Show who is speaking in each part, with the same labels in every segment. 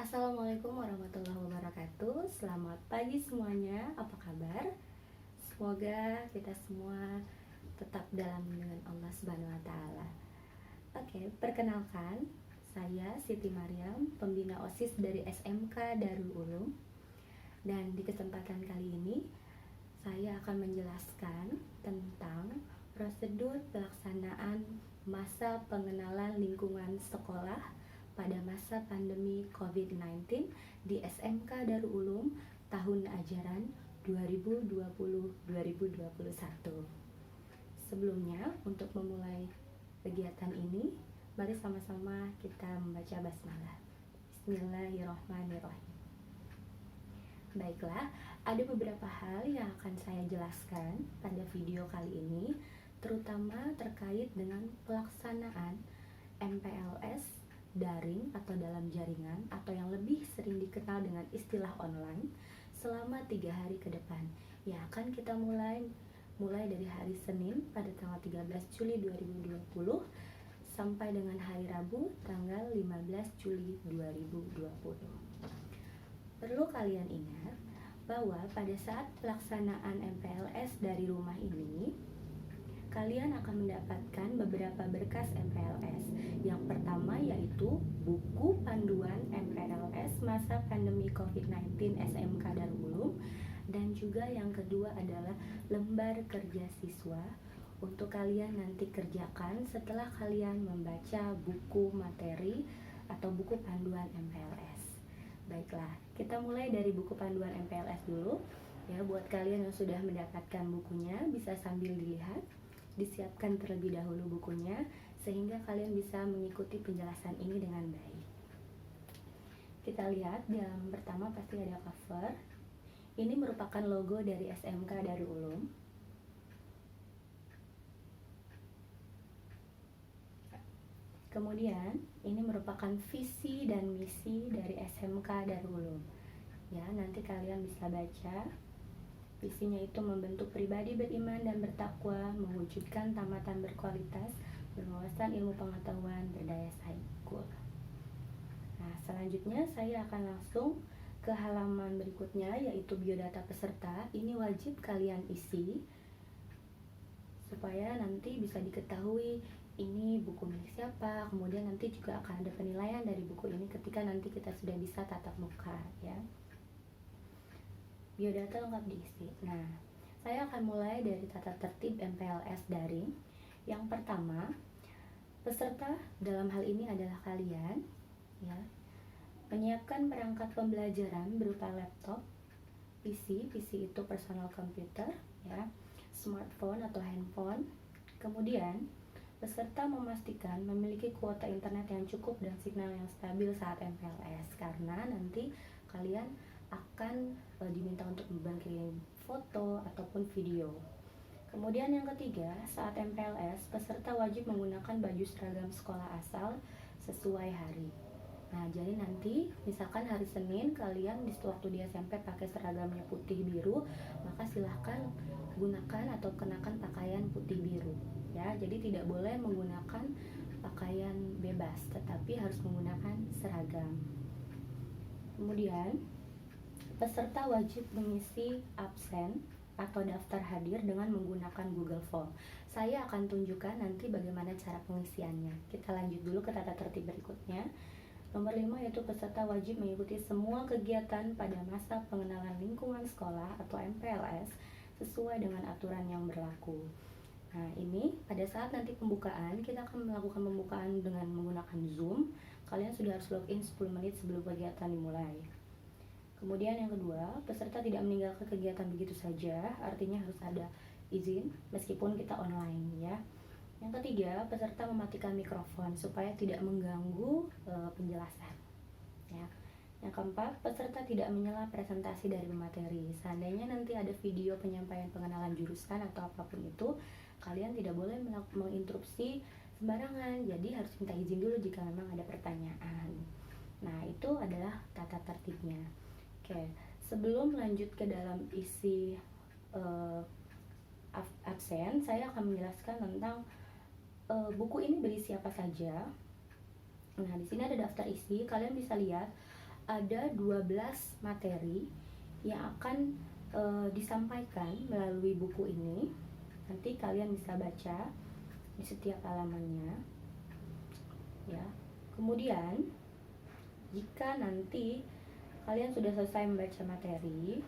Speaker 1: Assalamualaikum warahmatullahi wabarakatuh. Selamat pagi semuanya, apa kabar? Semoga kita semua tetap dalam lindungan Allah Subhanahu wa taala. Oke, perkenalkan, saya Siti Maryam, pembina OSIS dari SMK Darul Ulum. Dan di kesempatan kali ini saya akan menjelaskan tentang prosedur pelaksanaan masa pengenalan lingkungan sekolah pada masa pandemi COVID-19 di SMK Darul Ulum tahun ajaran 2020-2021. Sebelumnya, untuk memulai kegiatan ini, mari sama-sama kita membaca basmalah. Bismillahirrahmanirrahim. Baiklah, ada beberapa hal yang akan saya jelaskan pada video kali ini, terutama terkait dengan pelaksanaan MPLS daring atau dalam jaringan, atau yang lebih sering dikenal dengan istilah online, selama 3 hari ke depan. Ya, akan kita mulai dari hari Senin pada tanggal 13 Juli 2020 sampai dengan hari Rabu tanggal 15 Juli 2020. Perlu kalian ingat bahwa pada saat pelaksanaan MPLS dari rumah ini, kalian akan mendapatkan beberapa berkas MPLS. Yang pertama yaitu buku panduan MPLS masa pandemi COVID-19 SMK Darul Ulum, dan juga yang kedua adalah lembar kerja siswa untuk kalian nanti kerjakan setelah kalian membaca buku materi atau buku panduan MPLS. Baiklah, kita mulai dari buku panduan MPLS dulu. Ya, buat kalian yang sudah mendapatkan bukunya, bisa sambil dilihat, disiapkan terlebih dahulu bukunya, sehingga kalian bisa mengikuti penjelasan ini dengan baik. Kita lihat, di halaman pertama pasti ada cover. Ini merupakan logo dari SMK Darul Ulum. Kemudian, ini merupakan visi dan misi dari SMK Darul Ulum. Ya, nanti kalian bisa baca. Visinya itu membentuk pribadi beriman dan bertakwa, mewujudkan tamatan berkualitas, berwawasan ilmu pengetahuan, berdaya saing. Nah, selanjutnya saya akan langsung ke halaman berikutnya, yaitu biodata peserta. Ini wajib kalian isi supaya nanti bisa diketahui ini buku milik siapa. Kemudian nanti juga akan ada penilaian dari buku ini ketika nanti kita sudah bisa tatap muka, ya. Biodata lengkap diisi. Nah, saya akan mulai dari tata tertib MPLS daring. Yang pertama, peserta dalam hal ini adalah kalian, ya. Menyiapkan perangkat pembelajaran berupa laptop, PC itu personal computer, ya, smartphone atau handphone. Kemudian, peserta memastikan memiliki kuota internet yang cukup dan signal yang stabil saat MPLS, karena nanti kalian akan diminta untuk membagikan foto ataupun video. Kemudian yang ketiga, saat MPLS, peserta wajib menggunakan baju seragam sekolah asal sesuai hari. Nah, jadi nanti misalkan hari Senin kalian waktu di SMP pakai seragamnya putih biru, maka silahkan gunakan atau kenakan pakaian putih biru, ya. Jadi tidak boleh menggunakan pakaian bebas, tetapi harus menggunakan seragam. Kemudian peserta wajib mengisi absen atau daftar hadir dengan menggunakan Google Form. Saya akan tunjukkan nanti bagaimana cara pengisiannya. Kita lanjut dulu ke tata tertib berikutnya. Nomor 5 yaitu peserta wajib mengikuti semua kegiatan pada masa pengenalan lingkungan sekolah atau MPLS sesuai dengan aturan yang berlaku. Nah, ini pada saat nanti pembukaan, kita akan melakukan pembukaan dengan menggunakan Zoom. Kalian sudah harus login 10 menit sebelum kegiatan dimulai. Kemudian yang kedua, peserta tidak meninggalkan kegiatan begitu saja, artinya harus ada izin meskipun kita online, ya. Yang ketiga, peserta mematikan mikrofon supaya tidak mengganggu penjelasan, ya. Yang keempat, peserta tidak menyela presentasi dari pemateri. Seandainya nanti ada video penyampaian pengenalan jurusan atau apapun itu, kalian tidak boleh menginterupsi sembarangan, jadi harus minta izin dulu jika memang ada pertanyaan. Nah, itu adalah tata tertibnya. Oke, sebelum lanjut ke dalam isi absen, saya akan menjelaskan tentang buku ini berisi apa saja. Nah, di sini ada daftar isi. Kalian bisa lihat ada 12 materi yang akan disampaikan melalui buku ini. Nanti kalian bisa baca di setiap halamannya ya. Kemudian jika nanti kalian sudah selesai membaca materi,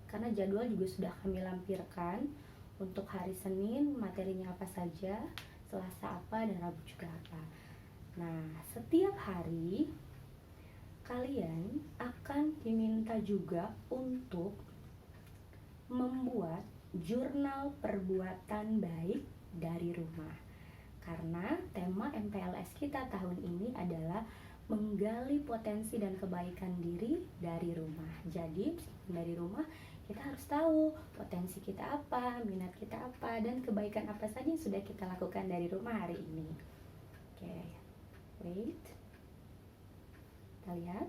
Speaker 1: karena jadwal juga sudah kami lampirkan untuk hari Senin materinya apa saja, Selasa apa, dan Rabu juga apa. Nah, setiap hari kalian akan diminta juga untuk membuat jurnal perbuatan baik dari rumah. Karena tema MPLS kita tahun ini adalah menggali potensi dan kebaikan diri dari rumah. Jadi, dari rumah kita harus tahu potensi kita apa, minat kita apa, dan kebaikan apa saja yang sudah kita lakukan dari rumah hari ini. Oke, wait. Kita lihat.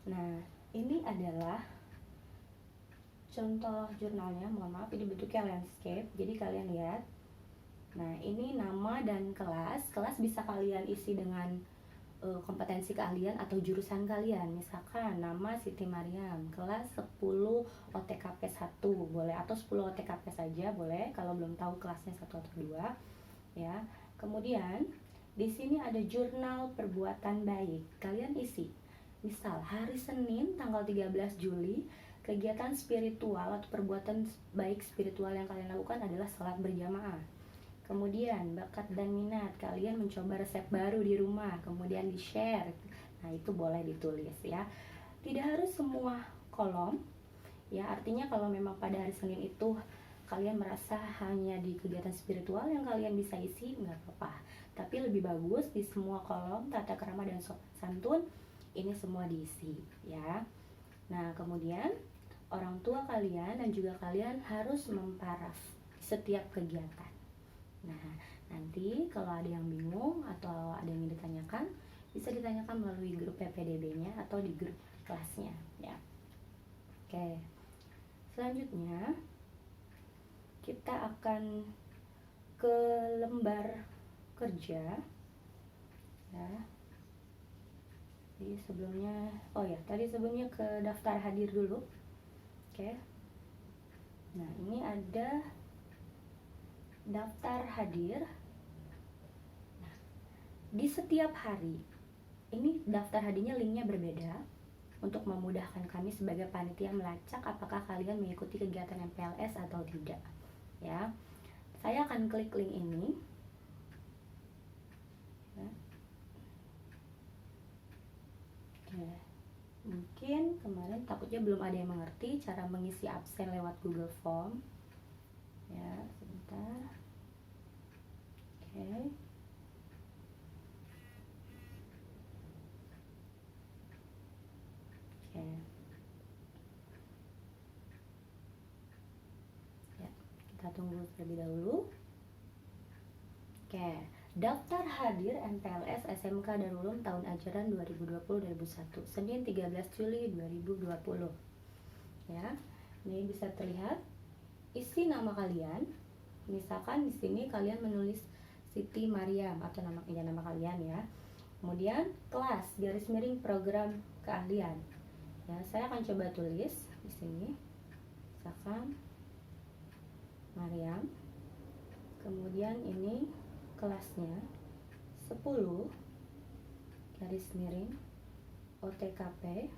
Speaker 1: Nah, ini adalah contoh jurnalnya. Mohon maaf, ini bentuknya landscape. Jadi kalian lihat. Nah, ini nama dan kelas. Kelas bisa kalian isi dengan kompetensi keahlian atau jurusan kalian. Misalkan nama Siti Mariam, kelas 10 OTKP 1 boleh, atau 10 OTKP saja boleh kalau belum tahu kelasnya 1 atau 2 ya. Kemudian di sini ada jurnal perbuatan baik. Kalian isi. Misal hari Senin tanggal 13 Juli, kegiatan spiritual atau perbuatan baik spiritual yang kalian lakukan adalah sholat berjamaah. Kemudian bakat dan minat, kalian mencoba resep baru di rumah, kemudian di-share. Nah, itu boleh ditulis ya. Tidak harus semua kolom ya, artinya kalau memang pada hari Senin itu kalian merasa hanya di kegiatan spiritual yang kalian bisa isi, nggak apa-apa. Tapi lebih bagus di semua kolom tata krama dan sopan santun ini semua diisi ya. Nah, kemudian orang tua kalian dan juga kalian harus memparaf setiap kegiatan. Nah, nanti kalau ada yang bingung atau ada yang ditanyakan, bisa ditanyakan melalui grup PPDB-nya atau di grup kelasnya ya. Oke. Selanjutnya kita akan ke lembar kerja ya. Jadi sebelumnya, sebelumnya ke daftar hadir dulu. Oke. Nah, ini ada daftar hadir. Nah, di setiap hari ini daftar hadirnya linknya berbeda untuk memudahkan kami sebagai panitia melacak apakah kalian mengikuti kegiatan MPLS atau tidak ya. Saya akan klik link ini ya. Oke. Mungkin kemarin takutnya belum ada yang mengerti cara mengisi absen lewat Google Form ya, sebentar. Oke. Ya, kita tunggu terlebih dahulu. Oke, daftar hadir MPLS SMK Darul Ulum tahun ajaran 2020-2021 Senin 13 Juli 2020 ya. Ini bisa terlihat isi nama kalian. Misalkan di sini kalian menulis Siti Mariam atau nama kalian ya. Kemudian kelas garis miring program keahlian. Ya, saya akan coba tulis di sini. Misalkan Mariam. Kemudian ini kelasnya 10 garis miring OTKP.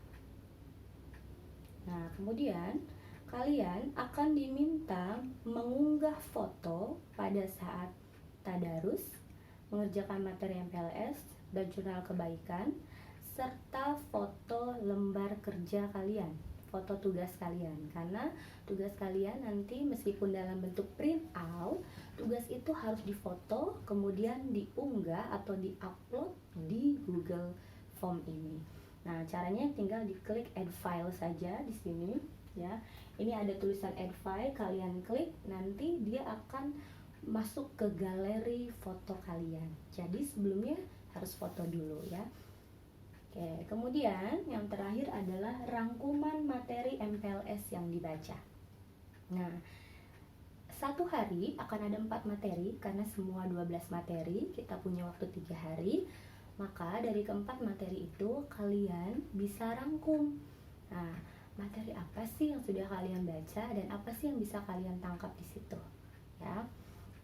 Speaker 1: Nah, kemudian kalian akan diminta mengunggah foto pada saat tadarus, mengerjakan materi MPLS dan jurnal kebaikan, serta foto lembar kerja kalian, foto tugas kalian. Karena tugas kalian nanti meskipun dalam bentuk print out, tugas itu harus difoto kemudian diunggah atau diupload di Google Form ini. Nah, caranya tinggal diklik add file saja di sini ya. Ini ada tulisan add file, kalian klik, nanti dia akan masuk ke galeri foto kalian. Jadi sebelumnya harus foto dulu ya. Oke, kemudian yang terakhir adalah rangkuman materi MPLS yang dibaca. Nah, satu hari akan ada 4 materi karena semua 12 materi, kita punya waktu 3 hari. Maka dari keempat materi itu kalian bisa rangkum. Nah, materi apa sih yang sudah kalian baca dan apa sih yang bisa kalian tangkap di situ? Ya.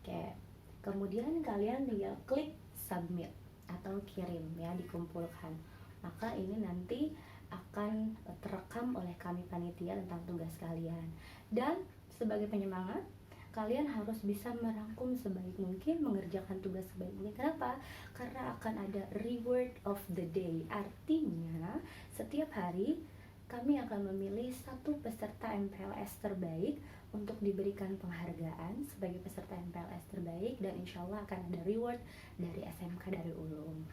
Speaker 1: Oke. Kemudian kalian tinggal klik submit atau kirim ya, dikumpulkan. Maka ini nanti akan terekam oleh kami panitia tentang tugas kalian. Dan sebagai penyemangat, kalian harus bisa merangkum sebaik mungkin, mengerjakan tugas sebaik mungkin. Kenapa? Karena akan ada reward of the day. Artinya, setiap hari kami akan memilih satu peserta MPLS terbaik untuk diberikan penghargaan sebagai peserta MPLS terbaik, dan insya Allah akan ada reward dari SMK Darul Ulum.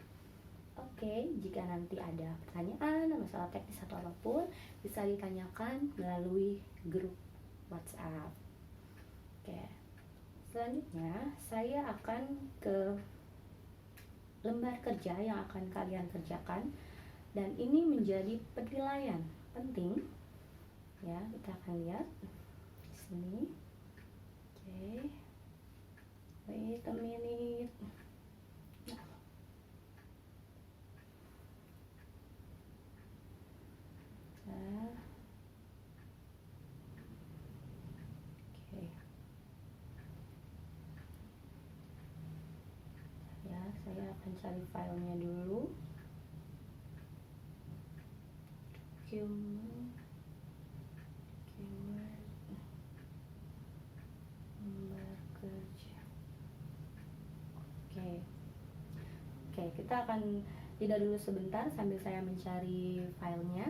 Speaker 1: Oke, jika nanti ada pertanyaan, masalah teknis atau apapun, bisa ditanyakan melalui grup WhatsApp. Oke, selanjutnya saya akan ke lembar kerja yang akan kalian kerjakan, dan ini menjadi penilaian penting ya. Kita akan lihat di sini. Oke, wait a minute. Nah, oke ya, saya akan cari filenya dulu. Document, keyword, lembar kerja. Oke, kita akan jeda dulu sebentar sambil saya mencari filenya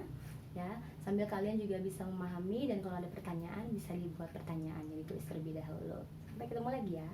Speaker 1: ya, sambil kalian juga bisa memahami, dan kalau ada pertanyaan bisa dibuat pertanyaannya, ditulis terlebih dahulu. Sampai ketemu lagi ya.